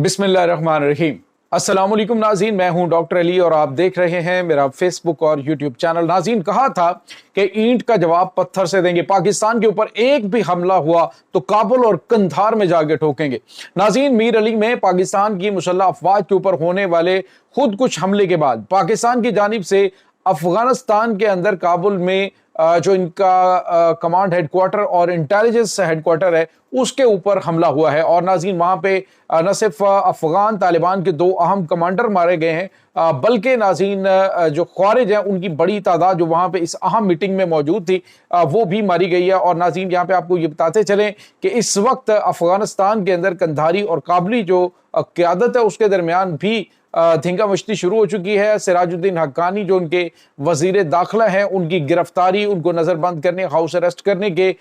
बिस्मिल्लाहिर्रहमानिर्रहीम। अस्सलाम वालेकुम नाज़रीन, मैं हूं डॉक्टर अली और आप देख रहे हैं मेरा फेसबुक और यूट्यूब चैनल। नाज़रीन, कहा था कि ईंट का जवाब पत्थर से देंगे, पाकिस्तान के ऊपर एक भी हमला हुआ तो काबुल और कंधार में जाके ठोकेंगे। नाज़रीन, मीर अली में पाकिस्तान की मुसल्लह अफवाज के ऊपर होने वाले खुद कुछ हमले के बाद पाकिस्तान की जानिब से अफगानिस्तान के अंदर काबुल में जो इनका कमांड हेडक्वार्टर और इंटेलिजेंस हेडक्वार्टर है उसके ऊपर हमला हुआ है। और नाज़रीन, वहां पे न सिर्फ अफगान तालिबान के दो अहम कमांडर मारे गए हैं, बल्कि नाज़रीन जो ख्वारिज हैं उनकी बड़ी तादाद जो वहां पे इस अहम मीटिंग में मौजूद थी वो भी मारी गई है। और नाज़रीन, यहाँ पे आपको ये बताते चलें कि इस वक्त अफगानिस्तान के अंदर कंधारी और काबुली जो क़यादत है उसके दरमियान भी धींगा मश्ती शुरू हो चुकी है। सिराजुद्दीन हक्कानी जो उनके वजीर दाखिला हैं उनकी गिरफ्तारी, उनको नज़रबंद करने, हाउस अरेस्ट करने के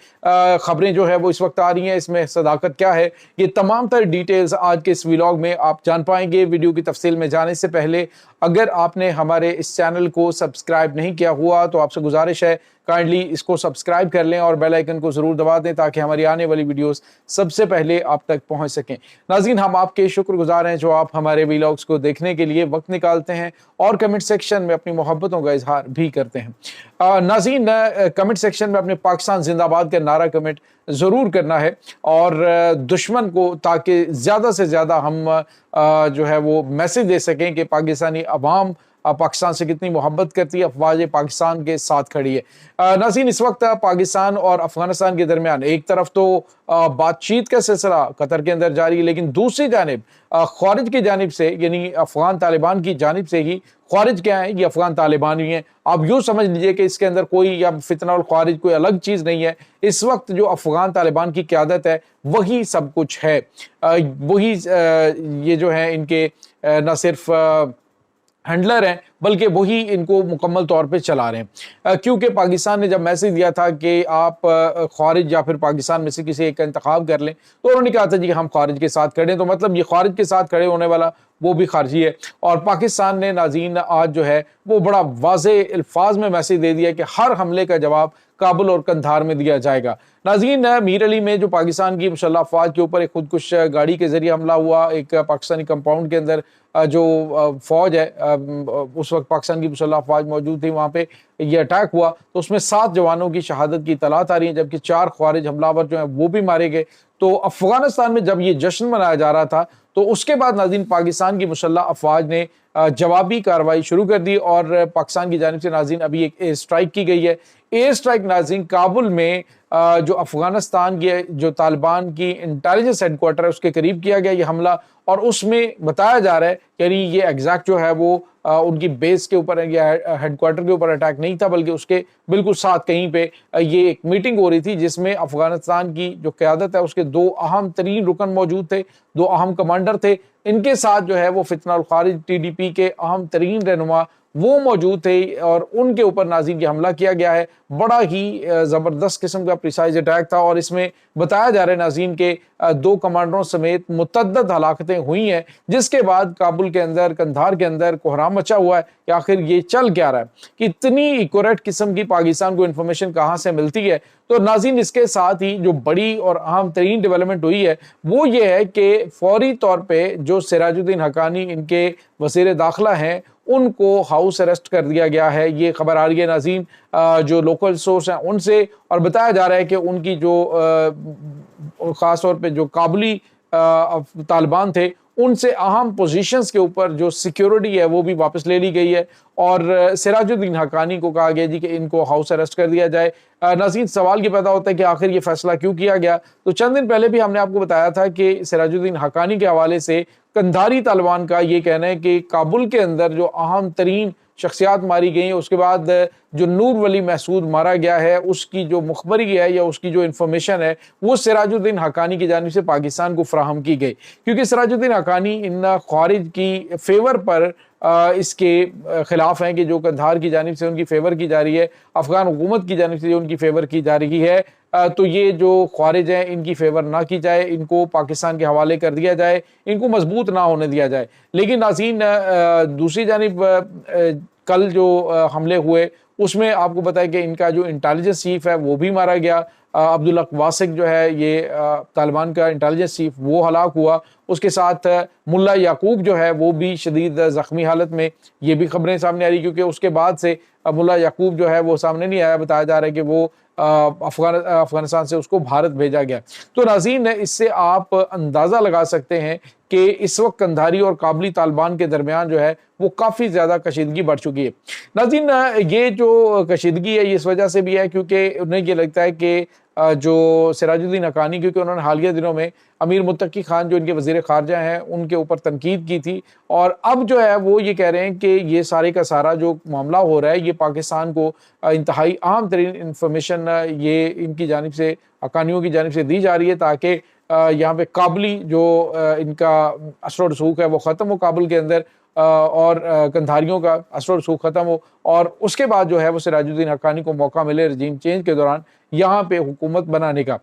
खबरें जो है वो इस वक्त आ रही हैं। इसमें सदाकत क्या है, ये तमाम तर डिटेल्स आज के इस व्लॉग में आप जान पाएंगे। वीडियो की तफसील में जाने से पहले अगर आपने हमारे इस चैनल को सब्सक्राइब नहीं किया हुआ तो आपसे गुजारिश है काइंडली इसको सब्सक्राइब कर लें और बेल आइकन को ज़रूर दबा दें ताकि हमारी आने वाली वीडियोस सबसे पहले आप तक पहुंच सकें। नाज़रीन, हम आपके शुक्रगुजार हैं जो आप हमारे व्लॉग्स को देखने के लिए वक्त निकालते हैं और कमेंट सेक्शन में अपनी मोहब्बतों का इजहार भी करते हैं। नाज़रीन, कमेंट सेक्शन में अपने पाकिस्तान जिंदाबाद का नारा कमेंट ज़रूर करना है और दुश्मन को, ताकि ज़्यादा से ज़्यादा हम जो है वो मैसेज दे सकें कि पाकिस्तानी अवाम पाकिस्तान से कितनी मोहब्बत करती है, अफवाज पाकिस्तान के साथ खड़ी है। नाज़रीन, इस वक्त पाकिस्तान और अफगानिस्तान के दरमियान एक तरफ तो बातचीत का सिलसिला कतर के अंदर जारी है, लेकिन दूसरी जानिब ख्वारिज की जानिब से यानी अफगान तालिबान की जानिब से ही, ख्वारिज क्या है, ये अफगान तालिबान ही हैं। आप यूँ समझ लीजिए कि इसके अंदर कोई या फितना और ख्वारिज कोई अलग चीज़ नहीं है। इस वक्त जो अफगान तालिबान की क़यादत है वही सब कुछ है, वही ये जो है इनके न सिर्फ हैंडलर हैं बल्कि वही इनको मुकम्मल तौर पे चला रहे हैं। क्योंकि पाकिस्तान ने जब मैसेज दिया था कि आप ख्वारिज या फिर पाकिस्तान में से किसी एक का इंतखाब कर लें तो उन्होंने कहा था जी हम ख्वारिज के साथ खड़े हैं, तो मतलब ये ख्वारिज के साथ खड़े होने वाला वो भी खारजी है। और पाकिस्तान ने नाज़रीन आज जो है वो बड़ा वाज़े अल्फाज में मैसेज दे दिया कि हर हमले का जवाब काबुल और कंधार में दिया जाएगा। नाज़रीन, मीर अली में जो पाकिस्तान की मुसल्लह अफवाज के ऊपर एक खुदकुश गाड़ी के जरिए हमला हुआ, एक पाकिस्तानी कंपाउंड के अंदर जो फौज है उस वक्त पाकिस्तान की मुसल्लह अफवाज मौजूद थी, वहाँ पे ये अटैक हुआ तो उसमें 7 जवानों की शहादत की इतलात आ रही है, जबकि 4 ख्वारिज हमलावर जो हैं वो भी मारे गए। तो अफगानिस्तान में जब ये जश्न मनाया जा रहा था तो उसके बाद नाज़रीन पाकिस्तान की मुसल्लह अफवाज ने जवाबी कार्रवाई शुरू कर दी और पाकिस्तान की जानिब से नाज़रीन अभी एक एयर स्ट्राइक की गई है। एयर स्ट्राइक नाज़रीन काबुल में जो अफगानिस्तान के जो तालिबान की इंटेलिजेंस हेडक्वार्टर है उसके करीब किया गया ये हमला, और उसमें बताया जा रहा है यानी ये एग्जैक्ट जो है वो उनकी बेस के ऊपर या हेडक्वार्टर के ऊपर अटैक नहीं था, बल्कि उसके बिल्कुल साथ कहीं पे ये एक मीटिंग हो रही थी जिसमें अफगानिस्तान की जो क़यादत है उसके 2 अहम तरीन रुकन मौजूद थे, 2 अहम कमांडर थे। इनके साथ जो है वो फितना अल खारिज TDP के अहम तरीन रहनुमा वो मौजूद थे और उनके ऊपर नाज़रीन हमला किया गया है। बड़ा ही ज़बरदस्त किस्म का प्रिसाइज अटैक था और इसमें बताया जा रहा है नाज़रीन के 2 कमांडरों समेत मुतअद्दिद हलाकतें हुई हैं, जिसके बाद काबुल के अंदर, कंधार के अंदर कोहराम मचा हुआ है कि आखिर ये चल क्या रहा है, कि इतनी एक्यूरेट किस्म की पाकिस्तान को इन्फॉर्मेशन कहाँ से मिलती है। तो नाज़रीन, इसके साथ ही जो बड़ी और अहम तरीन डेवलपमेंट हुई है वो ये है कि फौरी तौर पर जो सिराजुद्दीन हक्कानी इनके वज़ीर दाखिला हैं उनको हाउस अरेस्ट कर दिया गया है। ये खबर आ रही है नाज़रीन जो लोकल सोर्स हैं उनसे, और बताया जा रहा है कि उनकी जो ख़ास तौर पे जो काबुली तालिबान थे उनसे अहम पोजीशंस के ऊपर जो सिक्योरिटी है वो भी वापस ले ली गई है और सिराजुद्दीन हक्कानी को कहा गया जी कि इनको हाउस अरेस्ट कर दिया जाए। नाज़रीन, सवाल ये पैदा होता है कि आखिर ये फैसला क्यों किया गया। तो चंद दिन पहले भी हमने आपको बताया था कि सिराजुद्दीन हक्कानी के हवाले से कंधारी तालिबान का ये कहना है कि काबुल के अंदर जो अहम तरीन शख्सियात मारी गई, उसके बाद जो नूर वली महसूद मारा गया है उसकी जो मुखबरी है या उसकी जो इन्फॉर्मेशन है वो सिराजुद्दीन हक्कानी की जानिब से पाकिस्तान को फराहम की गई, क्योंकि सिराजुद्दीन हक्कानी इन ख्वारिज की फेवर पर इसके खिलाफ हैं कि जो कंधार की जानिब से उनकी फेवर की जा रही है, अफगान हुकूमत की जानिब से जो उनकी फेवर की जा रही है। तो ये जो ख्वारिज हैं इनकी फेवर ना की जाए, इनको पाकिस्तान के हवाले कर दिया जाए, इनको मजबूत ना होने दिया जाए। लेकिन नाज़रीन, दूसरी जानिब कल जो हमले हुए उसमें आपको पता है कि इनका जो इंटेलिजेंस चीफ है वो भी मारा गया। عبداللہ واسق جو ہے یہ طالبان کا انٹیلیجنس چیف وہ ہلاک ہوا، اس کے ساتھ ملا یعقوب جو ہے وہ بھی شدید زخمی حالت میں، یہ بھی خبریں سامنے آ رہی کیونکہ اس کے بعد سے ملا یعقوب جو ہے وہ سامنے نہیں آیا، بتایا جا رہا ہے کہ وہ افغانستان سے اس کو بھارت بھیجا گیا۔ تو ناظرین اس سے آپ اندازہ لگا سکتے ہیں کہ اس وقت قندھاری اور کابلی طالبان کے درمیان جو ہے وہ کافی زیادہ کشیدگی بڑھ چکی ہے۔ ناظرین یہ جو کشیدگی ہے یہ اس وجہ سے بھی ہے کیونکہ انہیں یہ لگتا ہے کہ جو سراج الدین حقانی، کیونکہ انہوں نے حالیہ دنوں میں امیر متقی خان جو ان کے وزیر خارجہ ہیں ان کے اوپر تنقید کی تھی، اور اب جو ہے وہ یہ کہہ رہے ہیں کہ یہ سارے کا سارا جو معاملہ ہو رہا ہے یہ پاکستان کو انتہائی اہم ترین انفارمیشن یہ ان کی جانب سے، حقانیوں کی جانب سے دی جا رہی ہے تاکہ یہاں پہ کابلی جو ان کا اثر و رسوخ ہے وہ ختم ہو کابل کے اندر، اور قندھاریوں کا اثر و رسوخ ختم ہو، اور اس کے بعد جو ہے وہ سراج الدین حقانی کو موقع ملے رجیم چینج کے دوران یہاں پہ حکومت بنانے کا۔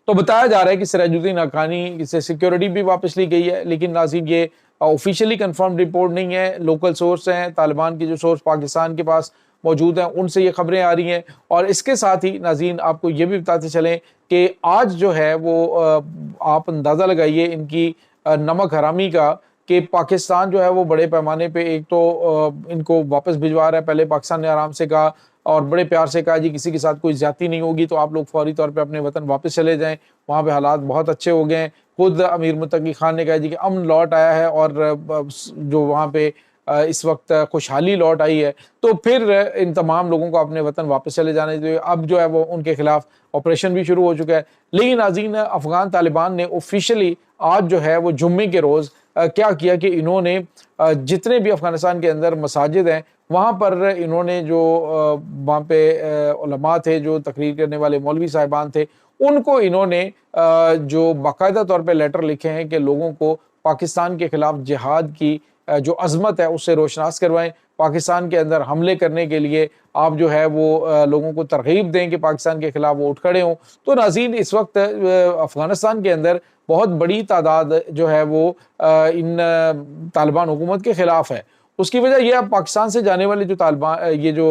تو بتایا جا رہا ہے کہ سراج الدین حقانی سے سیکیورٹی بھی واپس لی گئی ہے، لیکن ناظرین یہ آفیشیلی کنفرم رپورٹ نہیں ہے، لوکل سورس ہیں، طالبان کی جو سورس پاکستان کے پاس موجود ہیں ان سے یہ خبریں آ رہی ہیں۔ اور اس کے ساتھ ہی ناظرین آپ کو یہ بھی بتاتے چلیں کہ آج جو ہے وہ آپ اندازہ لگائیے ان کی نمک حرامی کا، کہ پاکستان جو ہے وہ بڑے پیمانے پہ ایک تو ان کو واپس بھجوا رہا ہے۔ پہلے پاکستان نے آرام سے کہا اور بڑے پیار سے کہا جی کسی کے ساتھ کوئی زیادتی نہیں ہوگی تو آپ لوگ فوری طور پہ اپنے وطن واپس چلے جائیں، وہاں پہ حالات بہت اچھے ہو گئے ہیں۔ خود امیر متقی خان نے کہا جی کہ امن لوٹ آیا ہے اور جو وہاں پہ اس وقت خوشحالی لوٹ آئی ہے، تو پھر ان تمام لوگوں کو اپنے وطن واپس چلے جانے چاہیے۔ اب جو ہے وہ ان کے خلاف آپریشن بھی شروع ہو چکا ہے۔ لیکن ناظرین افغان طالبان نے آفیشیلی آج جو ہے وہ جمعے کے روز کیا کیا کہ انہوں نے جتنے بھی افغانستان کے اندر مساجد ہیں وہاں پر انہوں نے جو وہاں پہ علماء تھے، جو تقریر کرنے والے مولوی صاحبان تھے، ان کو انہوں نے جو باقاعدہ طور پہ لیٹر لکھے ہیں کہ لوگوں کو پاکستان کے خلاف جہاد کی جو عظمت ہے اس سے روشناس کروائیں، پاکستان کے اندر حملے کرنے کے لیے آپ جو ہے وہ لوگوں کو ترغیب دیں کہ پاکستان کے خلاف وہ اٹھ کھڑے ہوں۔ تو ناظرین اس وقت افغانستان کے اندر بہت بڑی تعداد جو ہے وہ ان طالبان حکومت کے خلاف ہے۔ اس کی وجہ یہ اب پاکستان سے جانے والے جو طالبان، یہ جو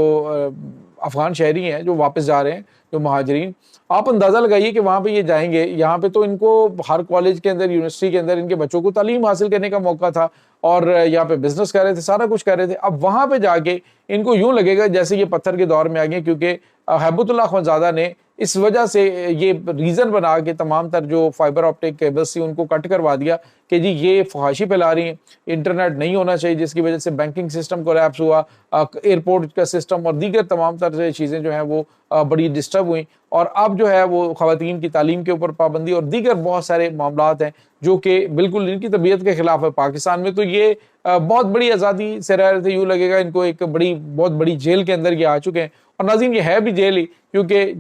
افغان شہری ہیں جو واپس جا رہے ہیں، جو مہاجرین، آپ اندازہ لگائیے کہ وہاں پہ یہ جائیں گے، یہاں پہ تو ان کو ہر کالج کے اندر، یونیورسٹی کے اندر ان کے بچوں کو تعلیم حاصل کرنے کا موقع تھا اور یہاں پہ بزنس کر رہے تھے، سارا کچھ کر رہے تھے۔ اب وہاں پہ جا کے ان کو یوں لگے گا جیسے یہ پتھر کے دور میں آ گئے، کیونکہ ہیبت اللہ خونزادہ نے اس وجہ سے یہ ریزن بنا کے تمام تر جو فائبر آپٹک کیبلز تھی ان کو کٹ کروا دیا کہ جی یہ فحاشی پھیلا رہی ہیں، انٹرنیٹ نہیں ہونا چاہیے، جس کی وجہ سے بینکنگ سسٹم کولیپس ہوا، ایئرپورٹ کا سسٹم اور دیگر تمام تر سے چیزیں جو ہیں وہ بڑی ڈسٹرب ہوئیں، اور اب جو ہے وہ خواتین کی تعلیم کے اوپر پابندی اور دیگر بہت سارے معاملات ہیں جو کہ بالکل ان کی طبیعت کے خلاف ہے۔ پاکستان میں تو یہ بہت بڑی آزادی سے رہ رہے تھے، یوں لگے گا ان کو ایک بہت بڑی جیل کے اندر یہ آ چکے ہیں، اور ناظرین یہ ہے بھی جیل ہی، کیونکہ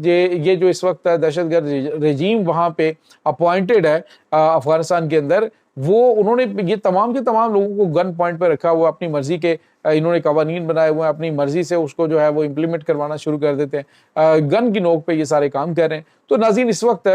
یہ جو اس وقت دہشت گرد رجیم وہاں پہ اپوائنٹڈ ہے افغانستان کے اندر، وہ انہوں نے یہ تمام کے تمام لوگوں کو گن پوائنٹ پہ رکھا ہوا، اپنی مرضی کے انہوں نے قوانین بنائے ہوئے ہیں، اپنی مرضی سے اس کو جو ہے وہ امپلیمنٹ کروانا شروع کر دیتے ہیں، گن کی نوک پہ یہ سارے کام کر رہے ہیں۔ تو ناظرین اس وقت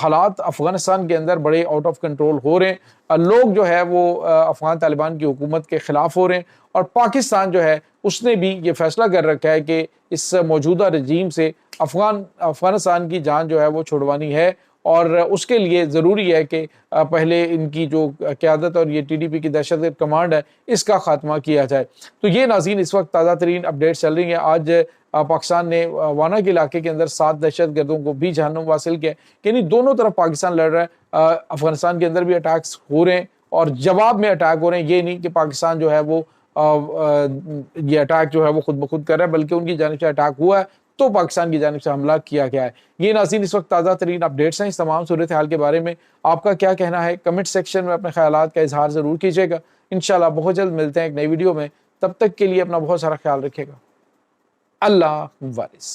حالات افغانستان کے اندر بڑے آؤٹ آف کنٹرول ہو رہے ہیں، لوگ جو ہے وہ افغان طالبان کی حکومت کے خلاف ہو رہے ہیں، اور پاکستان جو ہے اس نے بھی یہ فیصلہ کر رکھا ہے کہ اس موجودہ رجیم سے افغانستان کی جان جو ہے وہ چھڑوانی ہے، اور اس کے لیے ضروری ہے کہ پہلے ان کی جو قیادت اور یہ TTP کی دہشت گرد کمانڈ ہے اس کا خاتمہ کیا جائے۔ تو یہ ناظرین اس وقت تازہ ترین اپڈیٹ چل رہی ہیں۔ آج پاکستان نے وانا کے علاقے کے اندر 7 دہشت گردوں کو بھی جہنم واصل کیا، یعنی دونوں طرف پاکستان لڑ رہا ہے، افغانستان کے اندر بھی اٹیکس ہو رہے ہیں اور جواب میں اٹیک ہو رہے ہیں، یہ نہیں کہ پاکستان جو ہے وہ یہ اٹیک جو ہے وہ خود بخود کر رہا ہے، بلکہ ان کی جانب سے اٹیک ہوا ہے تو پاکستان کی جانب سے حملہ کیا گیا ہے۔ یہ ناظرین اس وقت تازہ ترین اپڈیٹس ہیں۔ اس تمام صورتحال کے بارے میں آپ کا کیا کہنا ہے؟ کمنٹ سیکشن میں اپنے خیالات کا اظہار ضرور کیجیے گا۔ انشاءاللہ بہت جلد ملتے ہیں ایک نئی ویڈیو میں، تب تک کے لیے اپنا بہت سارا خیال رکھیے گا۔ اللہ وارث۔